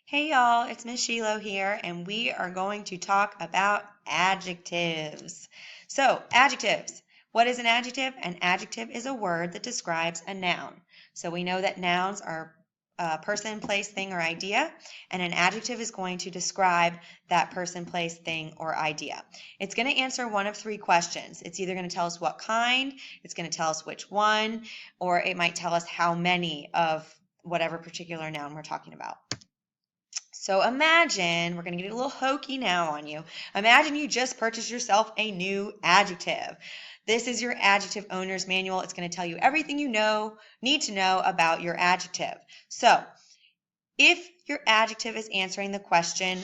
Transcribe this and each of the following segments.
Hey y'all, it's Miss Sheila here, and we are going to talk about adjectives. So, adjectives. What is an adjective? An adjective is a word that describes a noun. So we know that nouns are a person, place, thing, or idea, and an adjective is going to describe that person, place, thing, or idea. It's going to answer one of three questions. It's either going to tell us what kind, it's going to tell us which one, or it might tell us how many of whatever particular noun we're talking about. So imagine, we're going to get a little hokey now on you. Imagine you just purchased yourself a new adjective. This is your adjective owner's manual. It's going to tell you everything you need to know about your adjective. So if your adjective is answering the question,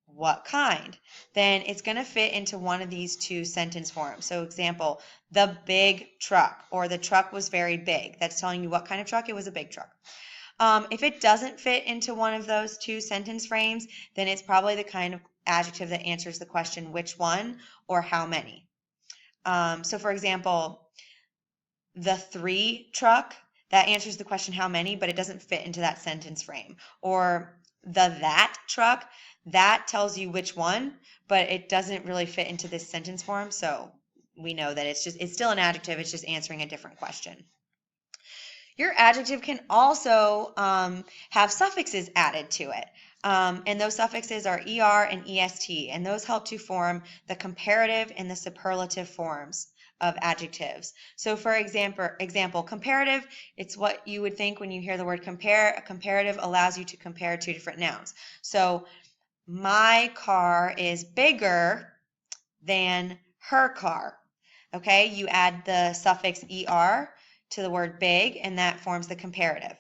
what kind, then it's going to fit into one of these two sentence forms. So example, the big truck, or the truck was very big. That's telling you what kind of truck. It was a big truck. If it doesn't fit into one of those two sentence frames, then it's probably the kind of adjective that answers the question which one or how many. So for example, the 3 truck, that answers the question how many, but it doesn't fit into that sentence frame. Or the that truck, that tells you which one, but it doesn't really fit into this sentence form, so we know that it's still an adjective, it's just answering a different question. Your adjective can also have suffixes added to it. And those suffixes are er and est, and those help to form the comparative and the superlative forms of adjectives. So for example, comparative, it's what you would think when you hear the word compare. A comparative allows you to compare two different nouns. So my car is bigger than her car. Okay, you add the suffix er to the word big, and that forms the comparative.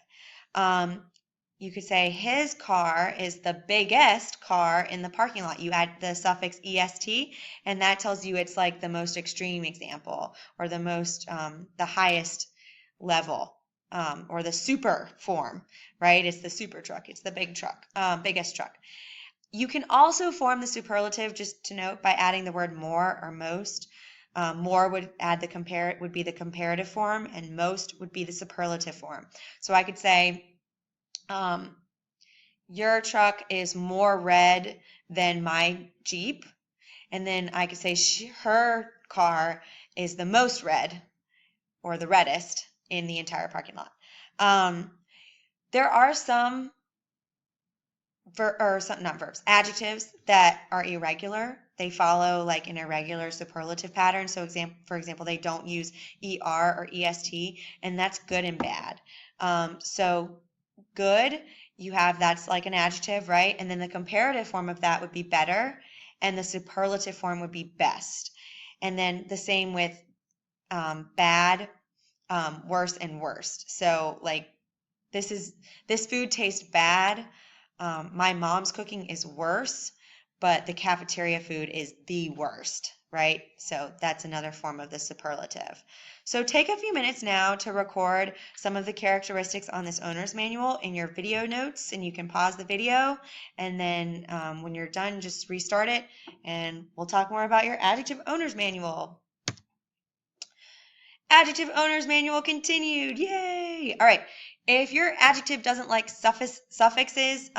You could say his car is the biggest car in the parking lot. You add the suffix est, and that tells you it's like the most extreme example, or the most, the highest level, or the super form, right? It's the super truck. It's the big truck, biggest truck. You can also form the superlative, just to note, by adding the word more or most. More would be the comparative form, and most would be the superlative form. So I could say, your truck is more red than my Jeep, and then I could say her car is the most red, or the reddest, in the entire parking lot. There are some adjectives that are irregular. They follow like an irregular superlative pattern. So for example, they don't use er or est, and that's good and bad. So good, that's like an adjective, right? And then the comparative form of that would be better, and the superlative form would be best. And then the same with bad, worse, and worst. So like this food tastes bad. My mom's cooking is worse, but the cafeteria food is the worst, right? So that's another form of the superlative. So take a few minutes now to record some of the characteristics on this owner's manual in your video notes, and you can pause the video, and then when you're done, just restart it, and we'll talk more about your adjective owner's manual. Adjective owner's manual continued. Yay! All right. If your adjective doesn't like suffixes,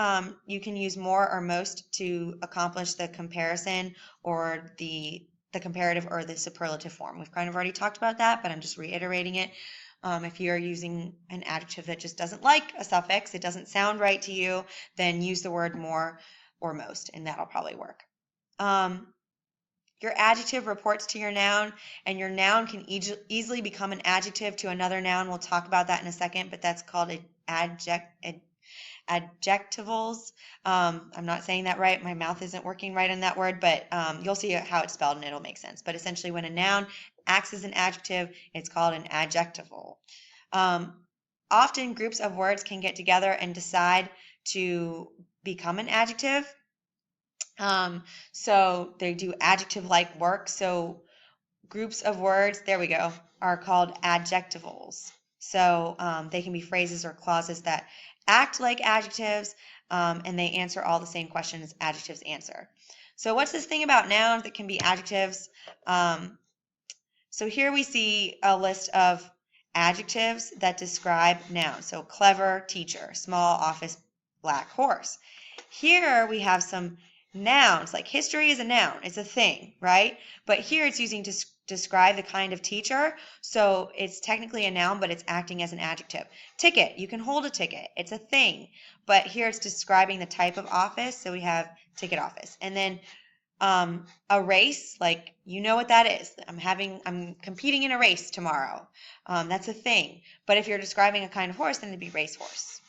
you can use more or most to accomplish the comparison, or the comparative or the superlative form. We've kind of already talked about that, but I'm just reiterating it. If you're using an adjective that just doesn't like a suffix, it doesn't sound right to you, then use the word more or most, and that'll probably work. Your adjective reports to your noun, and your noun can easily become an adjective to another noun. We'll talk about that in a second, but that's called adjectivals. I'm not saying that right. My mouth isn't working right on that word, but you'll see how it's spelled and it'll make sense. But essentially, when a noun acts as an adjective, it's called an adjectival. Often groups of words can get together and decide to become an adjective. So they do adjective-like work. So groups of words, there we go, are called adjectivals. So they can be phrases or clauses that act like adjectives, and they answer all the same questions adjectives answer. So what's this thing about nouns that can be adjectives? So here we see a list of adjectives that describe nouns. So clever teacher, small office black horse. Here we have some nouns, like history is a noun, it's a thing, right? But here it's using to describe the kind of teacher, so it's technically a noun, but it's acting as an adjective. Ticket, you can hold a ticket, it's a thing, but here it's describing the type of office, so we have ticket office. And then a race, like you know what that is. I'm competing in a race tomorrow. That's a thing. But if you're describing a kind of horse, then it'd be racehorse.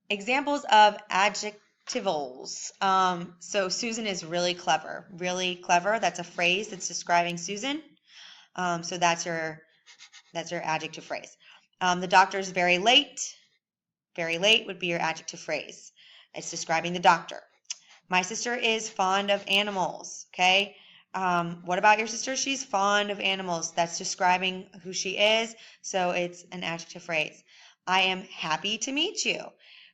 Examples of adjectivals. So Susan is really clever. Really clever. That's a phrase that's describing Susan. So that's your adjective phrase. The doctor is very late. Very late would be your adjective phrase. It's describing the doctor. My sister is fond of animals. Okay. What about your sister? She's fond of animals. That's describing who she is. So it's an adjective phrase. I am happy to meet you.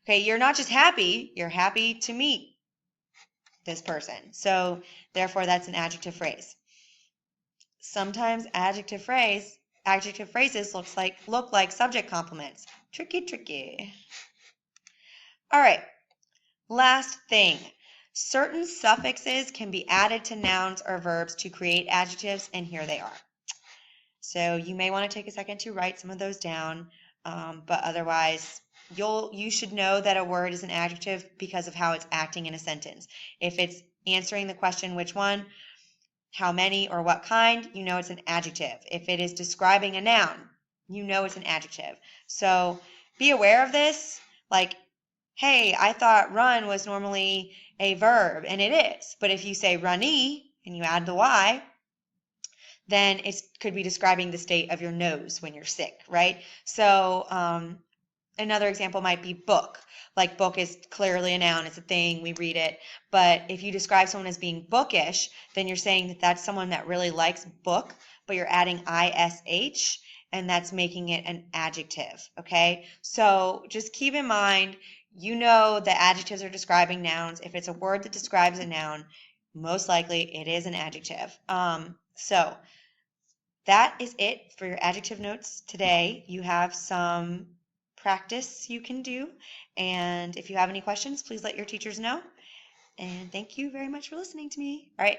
Okay, you're not just happy, you're happy to meet this person. So therefore that's an adjective phrase. Sometimes adjective phrases look like subject complements. Tricky. All right. Last thing. Certain suffixes can be added to nouns or verbs to create adjectives, and here they are. So you may want to take a second to write some of those down, but otherwise you should know that a word is an adjective because of how it's acting in a sentence. If it's answering the question which one, how many, or what kind, you know it's an adjective. If it is describing a noun, you know it's an adjective. So be aware of this, like, hey, I thought run was normally a verb, and it is. But if you say runny and you add the Y, then it could be describing the state of your nose when you're sick, right? So another example might be book. Like book is clearly a noun, it's a thing, we read it. But if you describe someone as being bookish, then you're saying that that's someone that really likes book, but you're adding ISH, and that's making it an adjective, okay? So just keep in mind, you know that adjectives are describing nouns. If it's a word that describes a noun, most likely it is an adjective. So that is it for your adjective notes today. You have some practice you can do, and if you have any questions, please let your teachers know. And thank you very much for listening to me. All right.